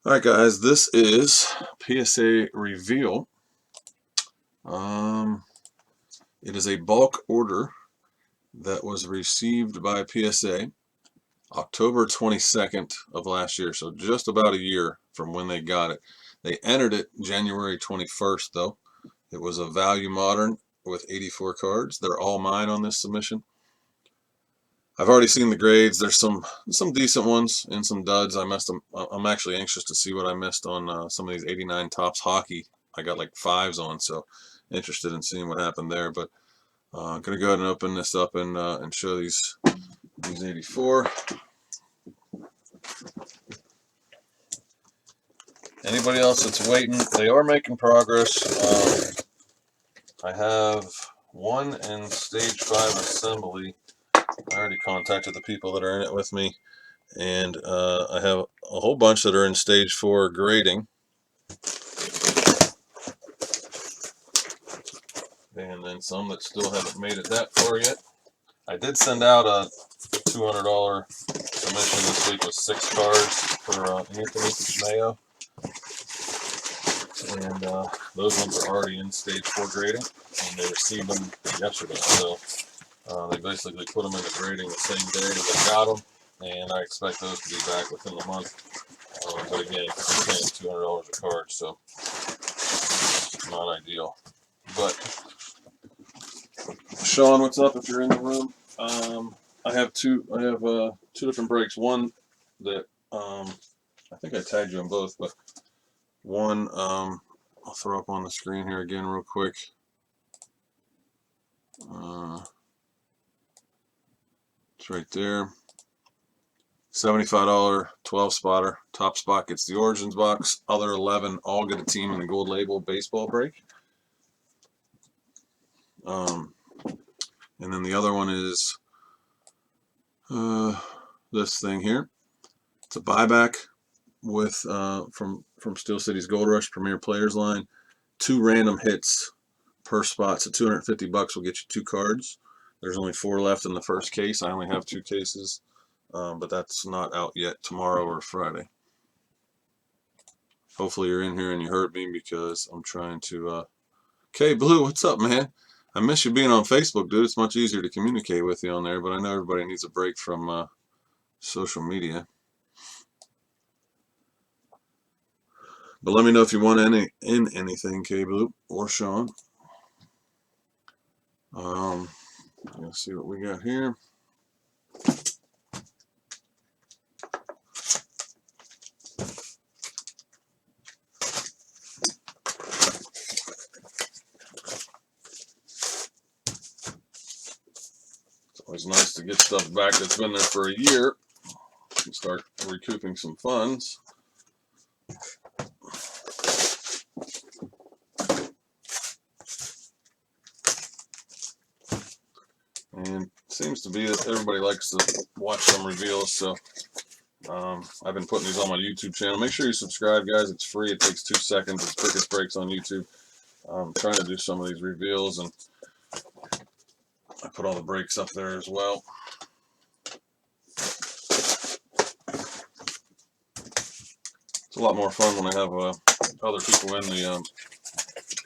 Alright guys, this is PSA Reveal. It is a bulk order that was received by PSA October 22nd of last year, so just about a year from when they got it. They entered it January 21st though. It was a value modern with 84 cards. They're all mine on this submission. I've already seen the grades. There's some decent ones and some duds. I missed them. I'm actually anxious to see what I missed on some of these 89 Topps hockey. I got like fives on, so interested in seeing what happened there. But I'm gonna go ahead and open this up and show these 84. Anybody else that's waiting, they are making progress. I have one in stage 5 assembly. I already contacted the people that are in it with me. And I have a whole bunch that are in stage 4 grading, and then some that still haven't made it that far yet. I did send out a $200 submission this week with 6 cards for Anthony Mayo, and those ones are already in stage 4 grading, and they received them yesterday. So they basically put them into grading the same day that they got them, and I expect those to be back within the month. But again, I'm paying $200 a card, so not ideal. But Sean, what's up? If you're in the room, I have two different breaks. One that I think I tagged you on both, but one I'll throw up on the screen here again real quick. It's right there. $75 12 spotter. Top spot gets the Origins box. Other 11 all get a team in the gold label baseball break. And then the other one is this thing here. It's a buyback with from Steel City's Gold Rush Premier Players line. 2 random hits per spot, so $250 will get you 2 cards. There's only 4 left in the first case. I only have 2 cases, but that's not out yet. Tomorrow or Friday. Hopefully you're in here and you heard me, because I'm trying to K Blue, what's up, man? I miss you being on Facebook, dude. It's much easier to communicate with you on there, but I know everybody needs a break from social media. But let me know if you want anything, K Blue or Sean. Let's see what we got here. It's always nice to get stuff back that's been there for a year and start recouping some funds. And it seems to be that everybody likes to watch some reveals, so I've been putting these on my YouTube channel. Make sure you subscribe, guys. It's free. It takes 2 seconds. It's Brikis Breaks on YouTube. I'm trying to do some of these reveals, and I put all the breaks up there as well. It's a lot more fun when I have other people in the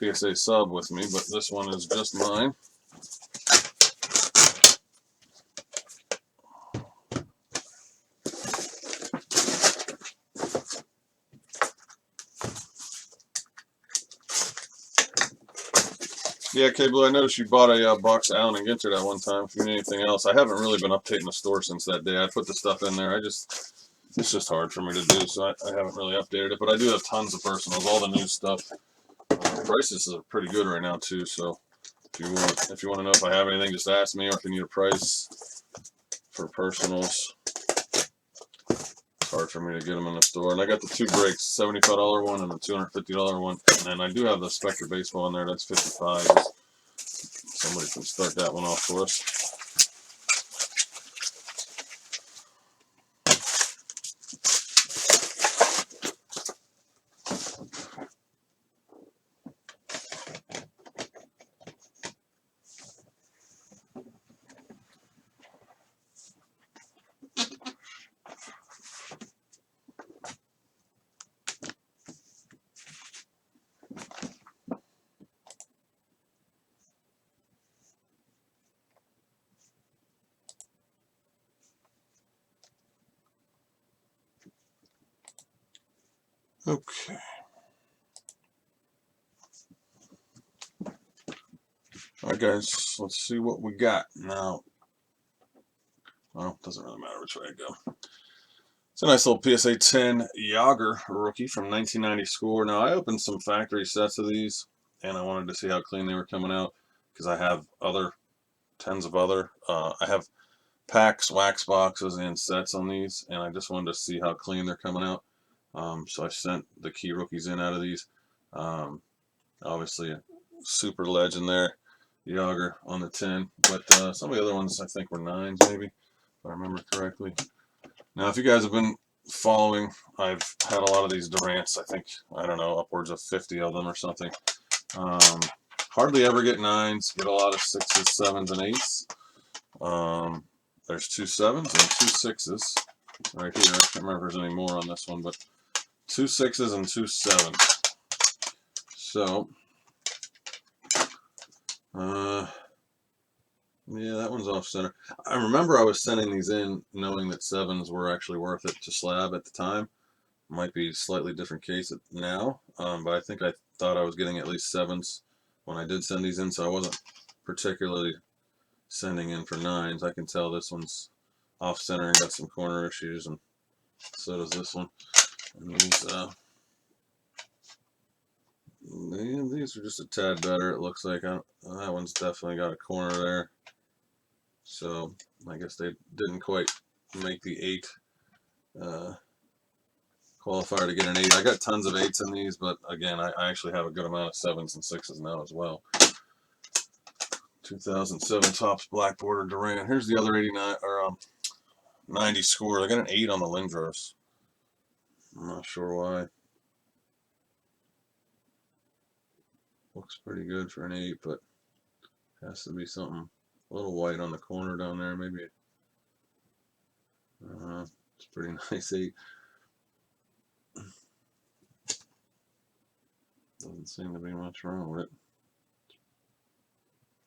PSA sub with me, but this one is just mine. Yeah, K Blue, I noticed you bought a box of Allen and Ginter that one time. If you need anything else, I haven't really been updating the store since that day. I put the stuff in there. It's just hard for me to do, so I haven't really updated it. But I do have tons of personals, all the new stuff. Prices are pretty good right now too. So if you want to know if I have anything, just ask me, or if you need a price for personals. It's hard for me to get them in the store. And I got the 2 breaks, $75 one and a $250 one. And then I do have the Spectre baseball in there. That's $55. Somebody can start that one off for us. Okay. All right, guys, let's see what we got now. Well, doesn't really matter which way I go. It's a nice little PSA 10 Yager rookie from 1990 score. Now, I opened some factory sets of these, and I wanted to see how clean they were coming out because I have tens of other. I have packs, wax boxes, and sets on these, and I just wanted to see how clean they're coming out. So I sent the key rookies in out of these. Obviously, a super legend there, Yager on the 10, but some of the other ones I think were 9s maybe, if I remember correctly. Now, if you guys have been following, I've had a lot of these Durants. I think, I don't know, upwards of 50 of them or something. Hardly ever get 9s, get a lot of 6s, 7s, and 8s. There's 2 7s and 2 6s right here. I can't remember if there's any more on this one, but 2 6s and 2 7s. So, yeah, that one's off center. I remember I was sending these in knowing that 7s were actually worth it to slab at the time. Might be a slightly different case now, but I think I thought I was getting at least 7s when I did send these in, so I wasn't particularly sending in for 9s. I can tell this one's off center and got some corner issues, and so does this one. And these are just a tad better, it looks like. That one's definitely got a corner there. So I guess they didn't quite make the 8 qualifier to get an 8. I got tons of 8s in these, but again, I actually have a good amount of 7s and 6s now as well. 2007 Topps Black Border Durant. Here's the other 89 or 90 score. I got an 8 on the Lindros. I'm not sure why. Looks pretty good for an 8, but has to be something a little white on the corner down there, maybe. It's a pretty nice 8. Doesn't seem to be much wrong with it.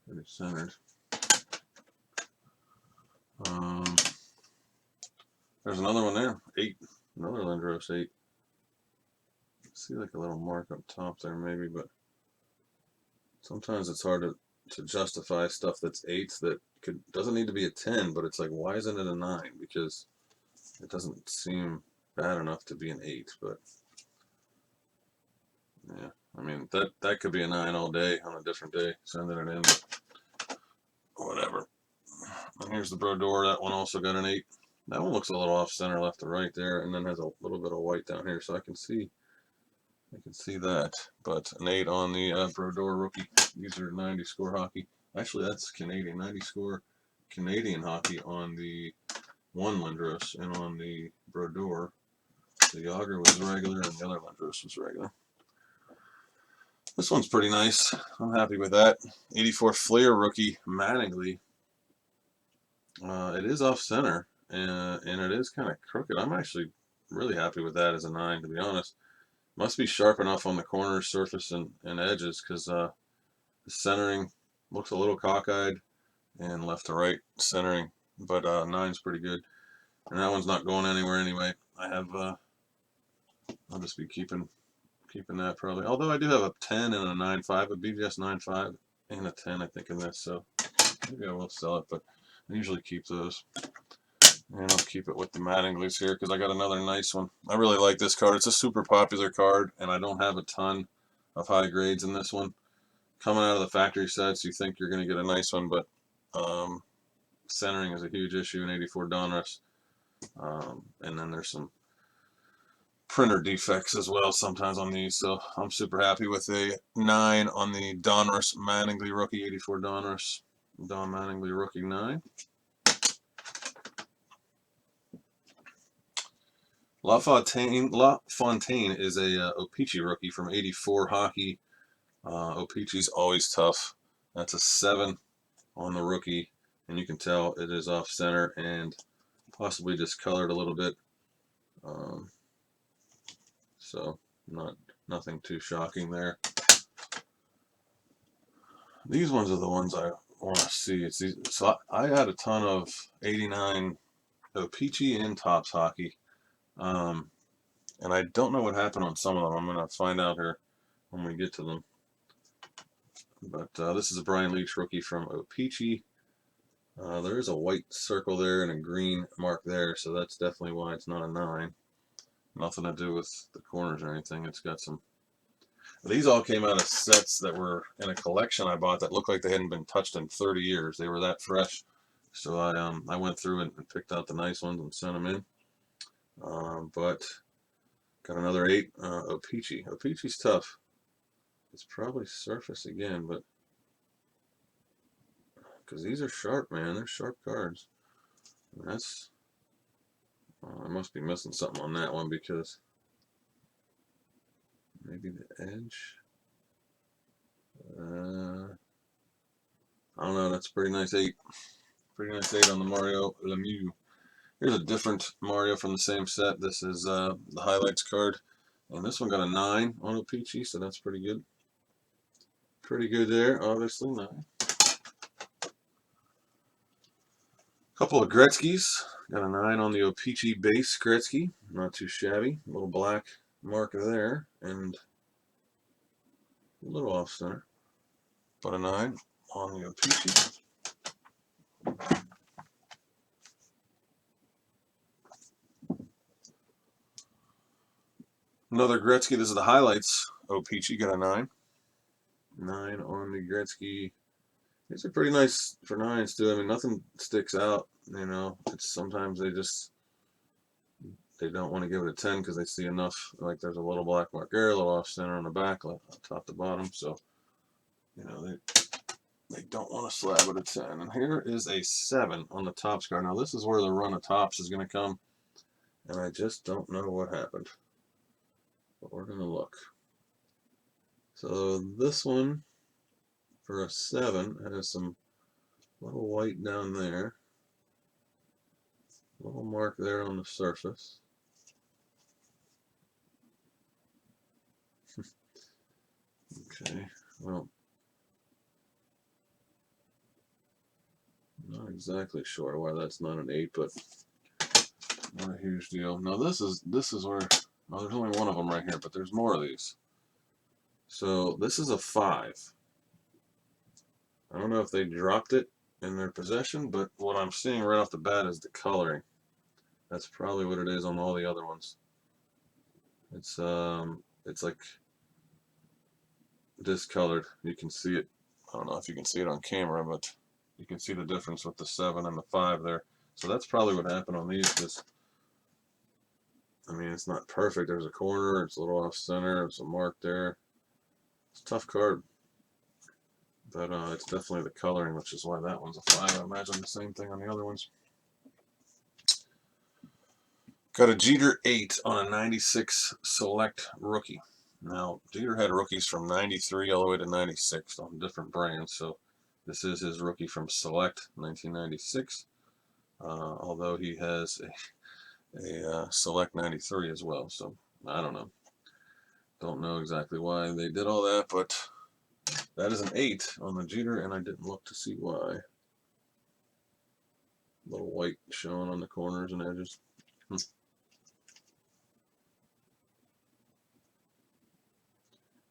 Pretty centered. There's another one there, 8. Another Lindros 8. See like a little mark up top there maybe, but sometimes it's hard to justify stuff that's 8s that doesn't need to be a 10, but it's like, why isn't it a 9? Because it doesn't seem bad enough to be an 8, but yeah, I mean that could be a 9 all day on a different day, sending it in, but whatever. And here's the Brodeur. That one also got an 8. That one looks a little off center left to right there, and then has a little bit of white down here, so I can see that. But an 8 on the Brodeur rookie. These are 90 score hockey. Actually, that's Canadian 90 score Canadian hockey on the one Lindros, and on the Brodeur, the Yager was regular and the other Lindros was regular. This one's pretty nice. I'm happy with that. 84 Flair rookie Mattingly. It is off center, and it is kind of crooked. I'm actually really happy with that as a 9, to be honest. Must be sharp enough on the corners, surface, and edges, because the centering looks a little cockeyed, and left to right centering, but 9's pretty good. And that one's not going anywhere anyway. I have, I'll just be keeping that probably. Although I do have a 10 and a 9.5, a BVS 9.5 and a 10, I think, in this, so maybe I will sell it, but I usually keep those. And I'll keep it with the Mattinglys here because I got another nice one. I really like this card. It's a super popular card, and I don't have a ton of high grades in this one. Coming out of the factory sets, you think you're going to get a nice one, but centering is a huge issue in 84 Donruss. And then there's some printer defects as well sometimes on these, so I'm super happy with a 9 on the Donruss Mattingly rookie, 84 Donruss Don Mattingly rookie 9. LaFontaine is a O-Pee-Chee rookie from 84 hockey. O-Pee-Chee's always tough. That's a 7 on the rookie, and you can tell it is off center and possibly discolored a little bit. So nothing too shocking there. These ones are the ones I want to see. So I had a ton of 89 O-Pee-Chee and Topps hockey. And I don't know what happened on some of them. I'm going to find out here when we get to them. But this is a Brian Leach rookie from O-Pee-Chee. There is a white circle there and a green mark there, so that's definitely why it's not a 9. Nothing to do with the corners or anything. It's got some... These all came out of sets that were in a collection I bought that looked like they hadn't been touched in 30 years. They were that fresh. So I went through and picked out the nice ones and sent them in. But got another 8. O-Pee-Chee. O-Pee-Chee's tough. It's probably surface again, but because these are sharp, man. They're sharp cards. And that's... I must be missing something on that one because maybe the edge. I don't know. That's a pretty nice 8. Pretty nice 8 on the Mario Lemieux. Here's a different Mario from the same set. This is the highlights card. And this one got a 9 on O-Pee-Chee, so that's pretty good. Pretty good there, obviously. 9. Couple of Gretzky's. Got a 9 on the O-Pee-Chee base Gretzky. Not too shabby. A little black marker there. And a little off center. But a 9 on the O-Pee-Chee. Another Gretzky. This is the highlights. O-Pee-Chee got a 9. 9 on the Gretzky. These are pretty nice for 9s too. I mean, nothing sticks out. You know, it's sometimes they don't want to give it a 10 because they see enough. Like there's a little black mark there, a little off center on the back, top to bottom. So, you know, they don't want to slab it a 10. And here is a 7 on the Topps card. Now this is where the run of Topps is going to come, and I just don't know what happened. But we're going to look. So this one for a 7 has some little white down there. Little mark there on the surface. Okay, well, not exactly sure why that's not an 8, but not a huge deal. Now this is where, well, there's only one of them right here, but there's more of these. So this is a 5. I don't know if they dropped it in their possession, but what I'm seeing right off the bat is the coloring. That's probably what it is on all the other ones. It's like discolored. You can see it. I don't know if you can see it on camera, but you can see the difference with the 7 and the 5 there. So that's probably what happened on these. Because I mean, it's not perfect. There's a corner. It's a little off center. There's a mark there. It's a tough card. But it's definitely the coloring, which is why that one's a 5. I imagine the same thing on the other ones. Got a Jeter 8 on a 96 Select rookie. Now, Jeter had rookies from 93 all the way to 96 on different brands, so this is his rookie from Select 1996, although he has a Select 93 as well, so I don't know. Don't know exactly why they did all that, but that is an 8 on the Jeter, and I didn't look to see why. Little white showing on the corners and edges.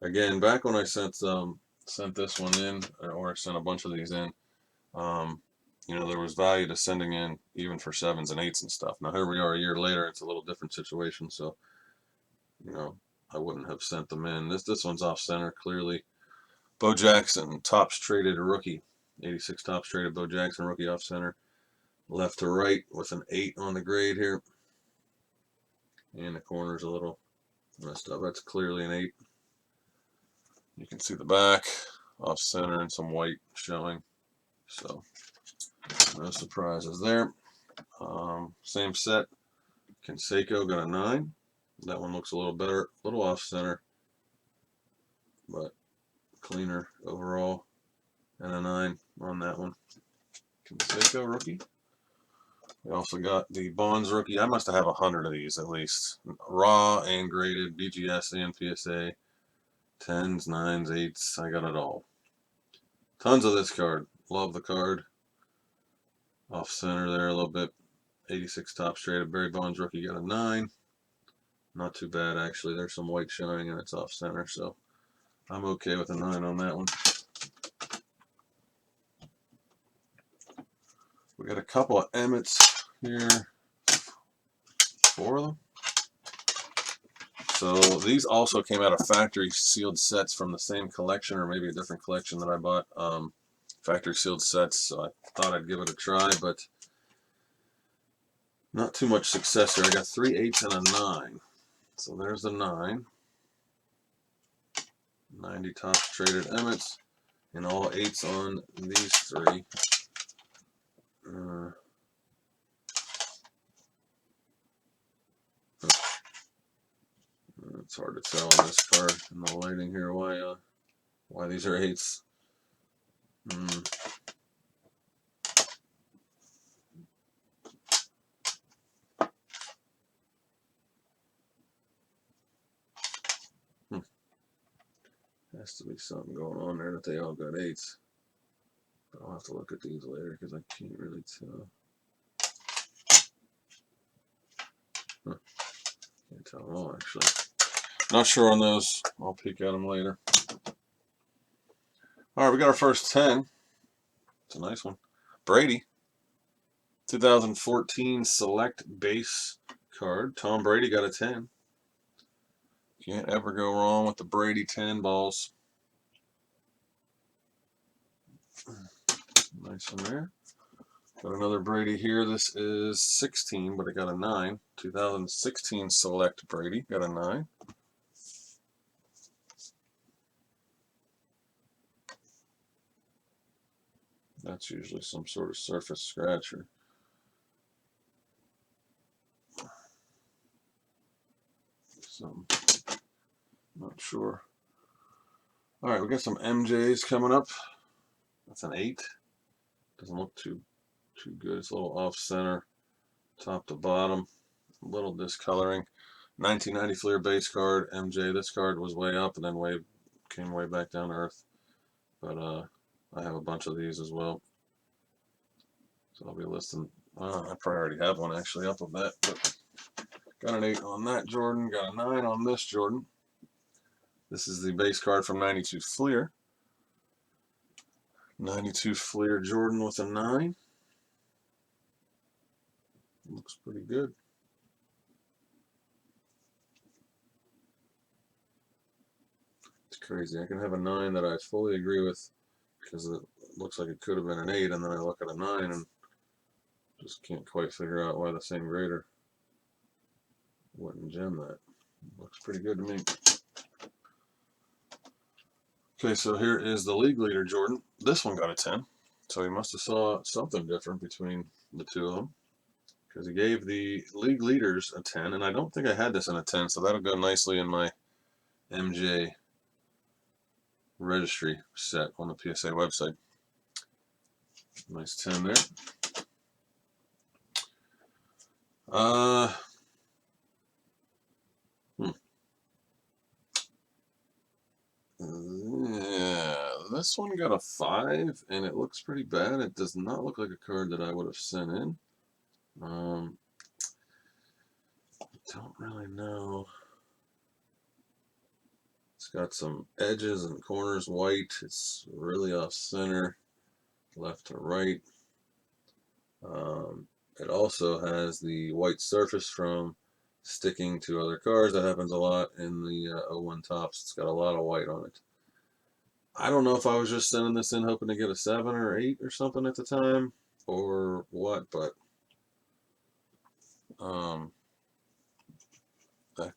Again, back when I sent this one in, or sent a bunch of these in, you know, there was value to sending in even for 7s and 8s and stuff. Now here we are a year later, it's a little different situation, so you know, I wouldn't have sent them in. This one's off center clearly. Bo Jackson, Topps traded rookie, 86 Topps traded Bo Jackson rookie off center, left to right with an 8 on the grade here, and the corner's a little messed up. That's clearly an 8. You can see the back, off center, and some white showing. So, no surprises there. Same set. Canseco got a 9. That one looks a little better, a little off center, but cleaner overall. And a 9 on that one. Canseco rookie. We also got the Bonds rookie. I must have 100 of these at least. Raw and graded, BGS and PSA. 10s, 9s, 8s, I got it all. Tons of this card. Love the card. Off center there a little bit. 86 Topps traded. Barry Bonds rookie got a 9. Not too bad, actually. There's some white showing and it's off center, so I'm okay with a 9 on that one. We got a couple of Emmets here, 4 of them. So these also came out of factory sealed sets from the same collection, or maybe a different collection that I bought. Factory sealed sets, so I thought I'd give it a try, but not too much success here. I got 3 8s and a 9. So there's the 9. 90 Topps traded Emmets, and all 8s on these 3. It's hard to tell on this card in the lighting here why these are 8s. Has to be something going on there that they all got 8s. But I'll have to look at these later because I can't really tell. Can't tell them all, actually. Not sure on those. I'll peek at them later. All right, we got our first 10. It's a nice one. Brady, 2014 Select Base card. Tom Brady got a 10. Can't ever go wrong with the Brady 10 balls. Nice one there. Got another Brady here. This is 16, but it got a 9. 2016 Select Brady got a 9. That's usually some sort of surface scratcher. Something. Not sure. All right, we got some MJs coming up. That's an 8. Doesn't look too good. It's a little off center, top to bottom. A little discoloring. 1990 Fleer base card, MJ. This card was way up and then came way back down to earth. But I have a bunch of these as well. So I'll be listing. I probably already have one actually up of that. But got an 8 on that Jordan. Got a 9 on this Jordan. This is the base card from 92 Fleer. 92 Fleer Jordan with a 9. Looks pretty good. It's crazy. I can have a 9 that I fully agree with because it looks like it could have been an 8, and then I look at a 9 and just can't quite figure out why the same grader wouldn't gem that. Looks pretty good to me. Okay, so here is the league leader Jordan. This one got a 10, so he must have saw something different between the two of them, because he gave the league leaders a 10, and I don't think I had this in a 10, so that'll go nicely in my MJ registry set on the PSA website. Nice 10 there. Yeah, this one got a 5, and it looks pretty bad. It does not look like a card that I would have sent in. Don't really know. It's got some edges and corners white. It's really off center, left to right. It also has the white surface from sticking to other cars. That happens a lot in the 01 Topps. It's got a lot of white on it. I don't know if I was just sending this in hoping to get a 7 or 8 or something at the time, or what, but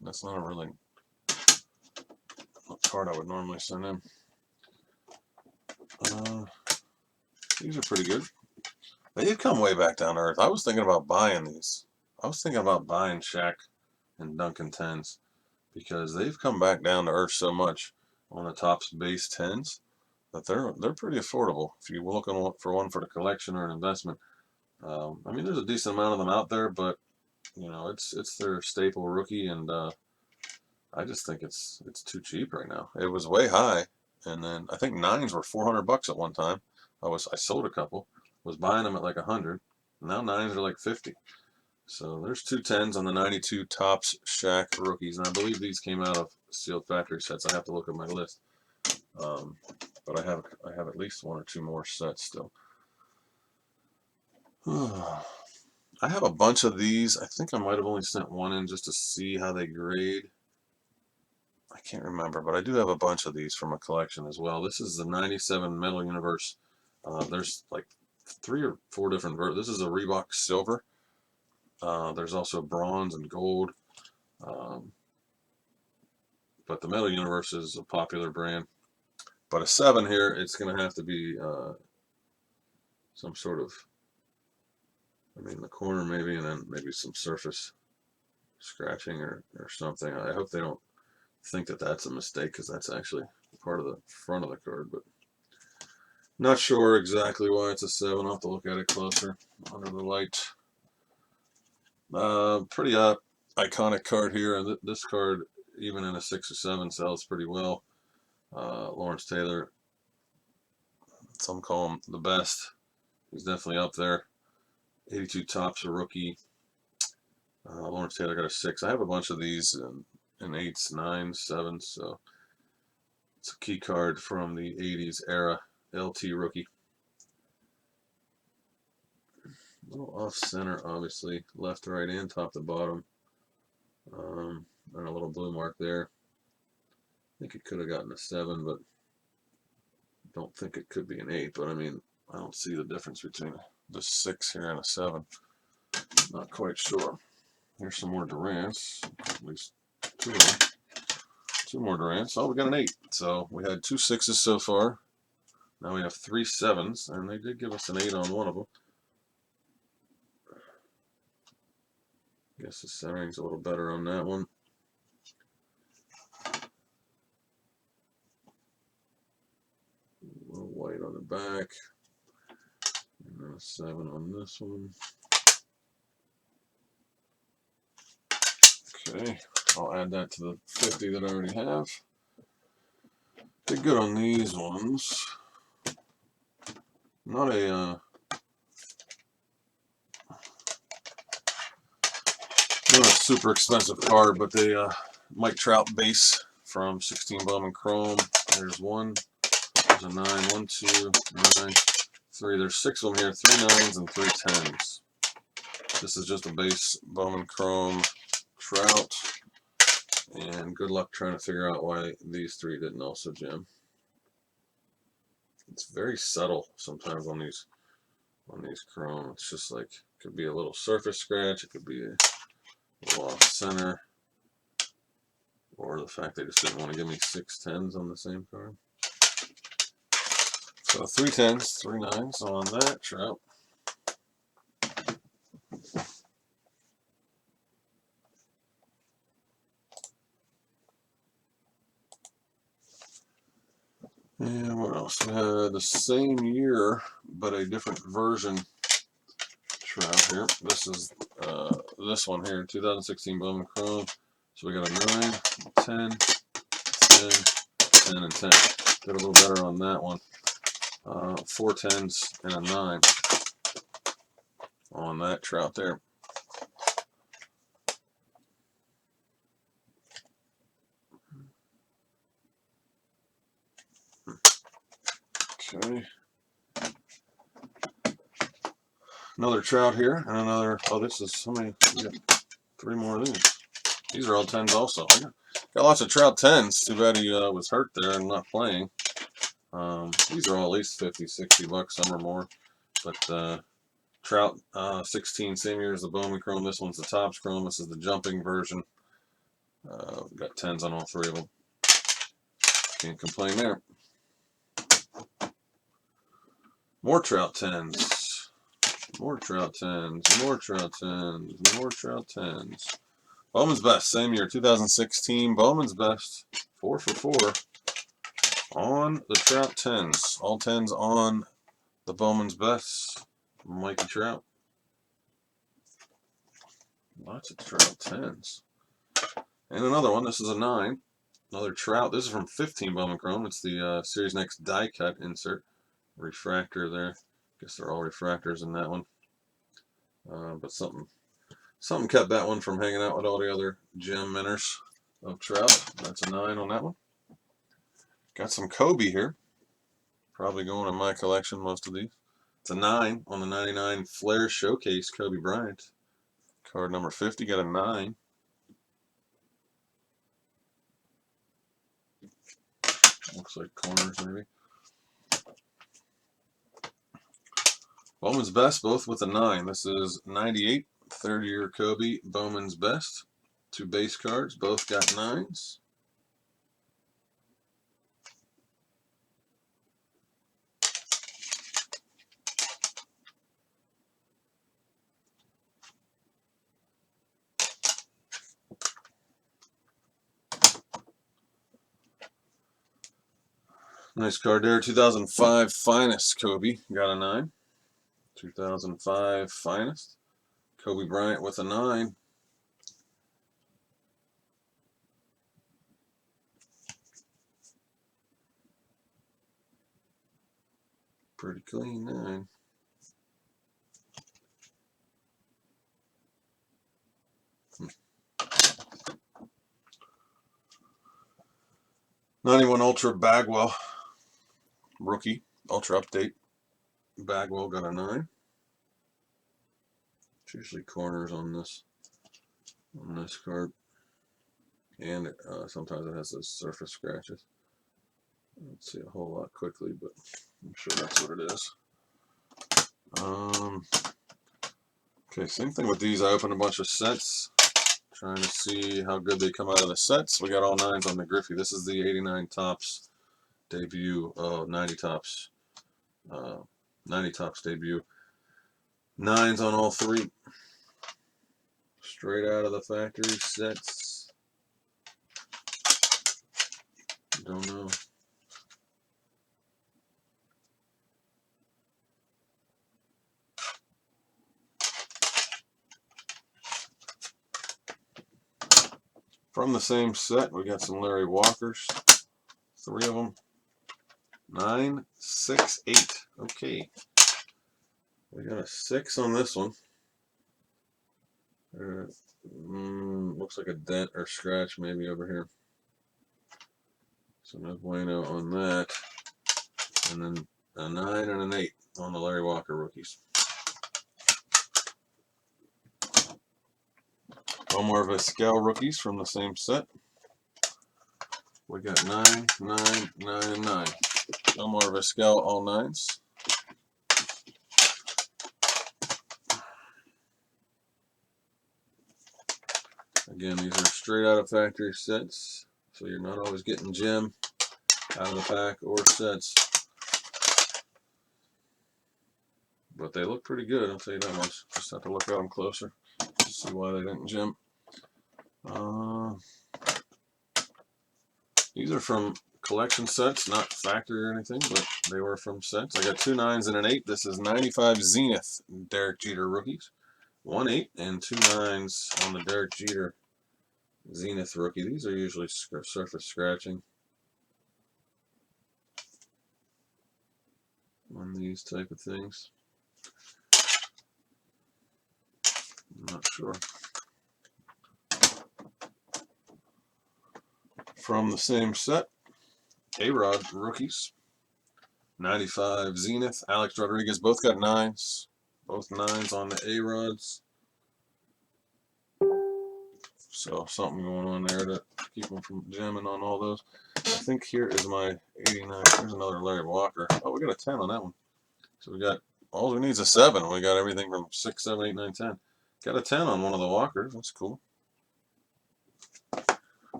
that's not a really card I would normally send in. These are pretty good. They did come way back down to earth. I was thinking about buying these. I was thinking about buying Shaq and Duncan 10s because they've come back down to earth so much on the Topps base 10s that they're pretty affordable if you're looking for one for the collection or an investment. I mean, there's a decent amount of them out there, but you know, it's their staple rookie, and I just think it's too cheap right now. It was way high, and then I think 9s were $400 at one time. I sold a couple, was buying them at like 100. Now 9s are like 50. So there's two 10s on the 92 Topps Shack rookies, and I believe these came out of sealed factory sets. I have to look at my list, but I have at least one or two more sets still. I have a bunch of these. I think I might have only sent one in just to see how they grade. I can't remember, but I do have a bunch of these from a collection as well. This is the 97 Metal Universe. There's like 3 or 4 different versions. This is a Reebok Silver. There's also bronze and gold. But the Metal Universe is a popular brand. But a 7 here, it's going to have to be some sort of, the corner maybe, and then maybe some surface scratching or something. I hope they don't think that that's a mistake, because that's actually part of the front of the card, but not sure exactly why it's a 7. I'll have to look at it closer under the light. Pretty iconic card here, and this card, even in a 6 or 7, sells pretty well. Lawrence Taylor, some call him the best. He's definitely up there. 82 Topps, a rookie. Lawrence Taylor got a 6. I have a bunch of these in 8s, 9s, 7s, so it's a key card from the 80s era. LT rookie. A little off center, obviously, left to right and top to bottom. And a little blue mark there. I think it could have gotten a 7, but don't think it could be an 8. But I don't see the difference between the 6 here and a 7. Not quite sure. Here's some more Durants. At least 2 of them. 2 more Durants. Oh, we got an 8. So we had 2 6s so far. Now we have 3 7s, and they did give us an 8 on one of them. Guess the centering's a little better on that one. A little white on the back. And then a 7 on this one. Okay, I'll add that to the 50 that I already have. Did good on these ones. Not a super expensive card, but they Mike Trout base from 16 Bowman Chrome. There's one. There's a 9. 1, 2, 9, 3. There's 6 of them here. 3 9s and 3 10s. This is just a base Bowman Chrome Trout. And good luck trying to figure out why these 3 didn't also gem. It's very subtle sometimes on these chrome. It's just like, it could be a little surface scratch, it could be a little off center, or the fact they just didn't want to give me 6 10s on the same card. So 3 10s, 3 9s on that Trout. And what else? We had the same year, but a different version Trout here. This is this one here, 2016 Bowman Chrome. So we got a 9, 10, 10, 10, and 10. Did a little better on that one. 4 10s and a 9 on that Trout there. Okay. Another Trout here, and another. Oh, this is how many? We got 3 more of these. These are all 10s also. I got lots of Trout 10s. Too bad he was hurt there and not playing. These are all at least 50, 60 bucks, some or more. But Trout 16, same year as the Bowman Chrome. This one's the Topps Chrome. This is the jumping version. We've got 10s on all 3 of them. Can't complain there. More Trout 10s. More Trout 10s. More Trout 10s. More Trout 10s. Bowman's Best, same year, 2016. Bowman's Best, 4 for 4 on the Trout 10s. All 10s on the Bowman's Best. Mikey Trout. Lots of Trout 10s. And another one. This is a 9. Another Trout. This is from 15 Bowman Chrome. It's the Series Next die cut insert. Refractor there. Guess they're all refractors in that one. But something Something kept that one from hanging out with all the other gem minners of Trout. That's a 9 on that one. Got some Kobe here. Probably going in my collection, most of these. It's a 9 on the 99 Flair Showcase Kobe Bryant. Card number 50 got a 9. Looks like corners maybe. Bowman's Best, both with a 9. This is 98, third-year Kobe Bowman's Best. 2 base cards, both got 9s. Nice card there. 2005 Finest Kobe got a 9. 2005 Finest. Kobe Bryant with a 9. Pretty clean 9. '91 Ultra Bagwell rookie Ultra Update. Bagwell got a 9. It's usually corners on this card, and sometimes it has those surface scratches. I don't see a whole lot quickly, but I'm sure that's what it is. Okay, same thing with these. I opened a bunch of sets, trying to see how good they come out of the sets. We got all 9s on the Griffey. This is the 89 Topps debut. 90 Topps. 90 Topps debut. 9s on all 3. Straight out of the factory sets. Don't know. From the same set, we got some Larry Walkers. 3 of them. 9, 6, 8. Okay. We got a 6 on this one. Looks like a dent or scratch maybe over here. So no bueno on that. And then a 9 and an 8 on the Larry Walker rookies. One more Vizquel rookies from the same set. We got 9, 9, 9, and 9. No more Vizquel, all 9s. Again, these are straight out of factory sets, so you're not always getting gem out of the pack or sets. But they look pretty good, I'll tell you that much. Just have to look at them closer to see why they didn't gem. These are from collection sets, not factory or anything, but they were from sets. I got 2 9s and an 8. This is 95 Zenith Derek Jeter rookies. 1 8 and 2 9s on the Derek Jeter Zenith rookie. These are usually surface scratching on these type of things. I'm not sure. From the same set, A-Rod rookies. 95 Zenith, Alex Rodriguez, both got 9s. Both 9s on the A-Rods. So something going on there to keep them from jamming on all those. I think here is my 89. Here's another Larry Walker. Oh, we got a 10 on that one. So we got, all we need is a 7. We got everything from 6, 7, 8, 9, 10. Got a 10 on one of the Walkers. That's cool.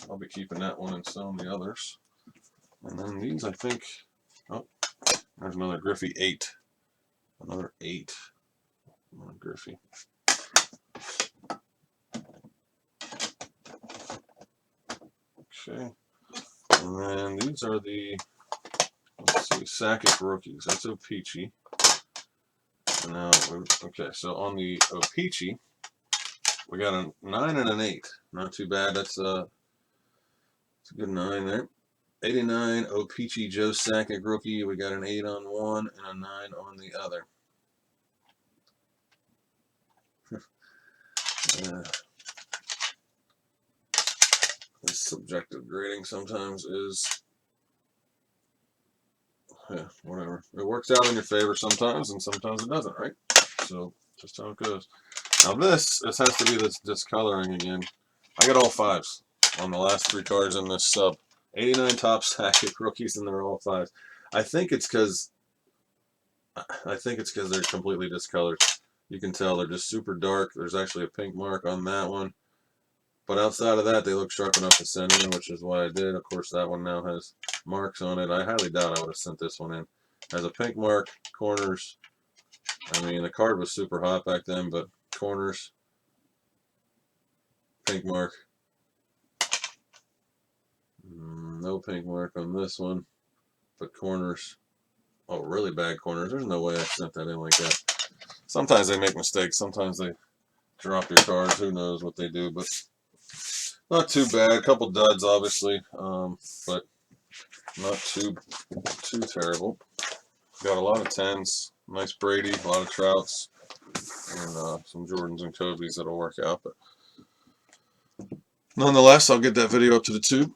I'll be keeping that one and some of the others. And then these, I think, oh, there's another Griffey 8. Another 8 on Griffey. Okay. And then these are the, let's see, Sakic rookies. That's O-Pee-Chee. And now, okay, so on the O-Pee-Chee, we got a 9 and an 8. Not too bad. That's a good 9 there. 89 O-Pee-Chee Joe Sakic rookie. We got an 8 on one and a 9 on the other. This subjective grading sometimes is, yeah, whatever. It works out in your favor sometimes, and sometimes it doesn't, right? So, just how it goes. Now this has to be this discoloring again. I got all 5s on the last 3 cards in this sub. 89 top stack rookies, and they're all 5s. I think it's because they're completely discolored. You can tell they're just super dark. There's actually a pink mark on that one. But outside of that, they look sharp enough to send in, which is what I did. Of course, that one now has marks on it. I highly doubt I would have sent this one in. Has a pink mark, corners. I mean, the card was super hot back then, but corners, pink mark. No pink mark on this one, but corners. Oh, really bad corners. There's no way I sent that in like that. Sometimes they make mistakes. Sometimes they drop your cards. Who knows what they do, but not too bad. A couple duds, obviously, but not too terrible. Got a lot of 10s. Nice Brady, a lot of Trouts, and some Jordans and Kobe's that'll work out. But nonetheless, I'll get that video up to the tube.